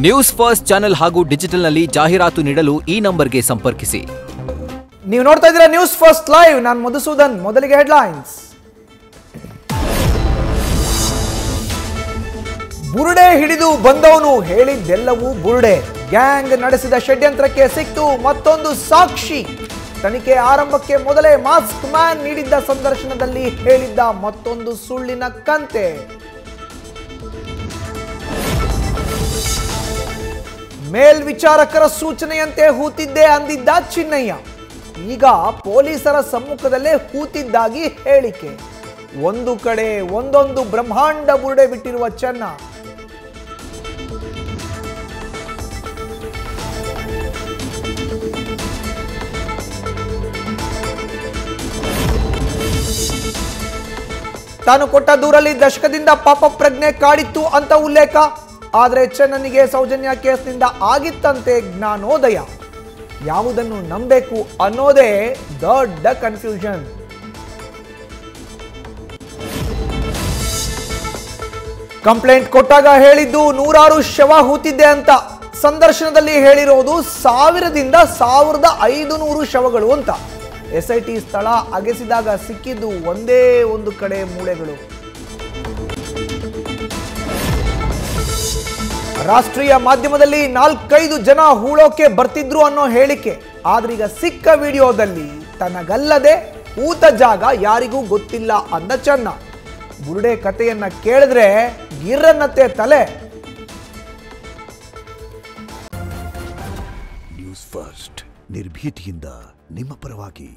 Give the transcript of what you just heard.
News first channel ಹಾಗೂ ಡಿಜಿಟಲ್ನಲ್ಲಿ ಜಾಹೀರಾತು ನೀಡಲು ಈ ನಂಬರ್ಗೆ ಸಂಪರ್ಕಿಸಿ. ನೀವು ನೋಡ್ತಾ ಇದ್ದೀರಾ ನ್ಯೂಸ್ ಫಸ್ಟ್ ಲೈವ್. ನಾನು ಮಧುಸೂದನ್. ಮೊದಲಿಗೆ ಹೆಡ್ಲೈನ್ಸ್. ಬುರುಡೆ ಹಿಡಿದು ಬಂದವನು ಹೇಳಿದ್ದೆಲ್ಲವೂ ಬುರುಡೆ. ಗ್ಯಾಂಗ್ ನಡೆಸಿದ ಷಡ್ಯಂತ್ರಕ್ಕೆ ಸಿಕ್ತು ಮತ್ತೊಂದು ಸಾಕ್ಷಿ. ತನಿಖೆ ಆರಂಭಕ್ಕೆ ಮೊದಲೇ ಮಾಸ್ಕ್ ಮ್ಯಾನ್ ನೀಡಿದ್ದ ಸಂದರ್ಶನದಲ್ಲಿ ಹೇಳಿದ್ದ ಮತ್ತೊಂದು ಸುಳ್ಳಿನ ಕಂತೆ. ಮೇಲ್ವಿಚಾರಕರ ಸೂಚನೆಯಂತೆ ಹೂತಿದ್ದೆ ಅಂದಿದ್ದ ಚಿನ್ನಯ್ಯ. ಈಗ ಪೊಲೀಸರ ಸಮ್ಮುಖದಲ್ಲೇ ಹೂತಿದ್ದಾಗಿ ಹೇಳಿಕೆ. ಒಂದು ಕಡೆ ಒಂದೊಂದು ಬ್ರಹ್ಮಾಂಡ ಬುರುಡೆ ಬಿಟ್ಟಿರುವ ಚೆನ್ನ. ತಾನು ಕೊಟ್ಟ ದೂರಲ್ಲಿ ದಶಕದಿಂದ ಪಾಪ ಪ್ರಜ್ಞೆ ಕಾಡಿತ್ತು ಅಂತ ಉಲ್ಲೇಖ. ಆದರೆ ಚೆನ್ನನಿಗೆ ಸೌಜನ್ಯ ಕೇಸ್ನಿಂದ ಆಗಿತ್ತಂತೆ ಜ್ಞಾನೋದಯ. ಯಾವುದನ್ನು ನಂಬಬೇಕು ಅನ್ನೋದೇ ದೊಡ್ಡ ಕನ್ಫ್ಯೂಷನ್. ಕಂಪ್ಲೇಂಟ್ ಕೊಟ್ಟಾಗ ಹೇಳಿದ್ದು 100 ಶವ ಹೂತಿದ್ದೆ ಅಂತ. ಸಂದರ್ಶನದಲ್ಲಿ ಹೇಳಿರೋದು 1000ದಿಂದ 1500 ಶವಗಳು ಅಂತ. SIT ಸ್ಥಳ ಅಗೆಸಿದಾಗ ಸಿಕ್ಕಿದ್ದು ಒಂದೇ ಒಂದು ಕಡೆ ಮೂಳೆಗಳು. ರಾಷ್ಟ್ರೀಯ ಮಾಧ್ಯಮದಲ್ಲಿ 4-5 ಜನ ಹೂಳೋಕೆ ಬರ್ತಿದ್ರು ಅನ್ನೋ ಹೇಳಿಕೆ. ಆದ್ರೀಗ ಸಿಕ್ಕ ವಿಡಿಯೋದಲ್ಲಿ ತನಗಲ್ಲದೆ ಊತ ಜಾಗ ಯಾರಿಗೂ ಗೊತ್ತಿಲ್ಲ ಅಂದ ಚೆನ್ನ. ಬುರುಡೆ ಕಥೆಯನ್ನ ಕೇಳಿದ್ರೆ ಗಿರ್ರನ್ನತ್ತೆ ತಲೆ. ನ್ಯೂಸ್ ಫಸ್ಟ್ ನಿರ್ಭೀತಿಯಿಂದ ನಿಮ್ಮ ಪರವಾಗಿ.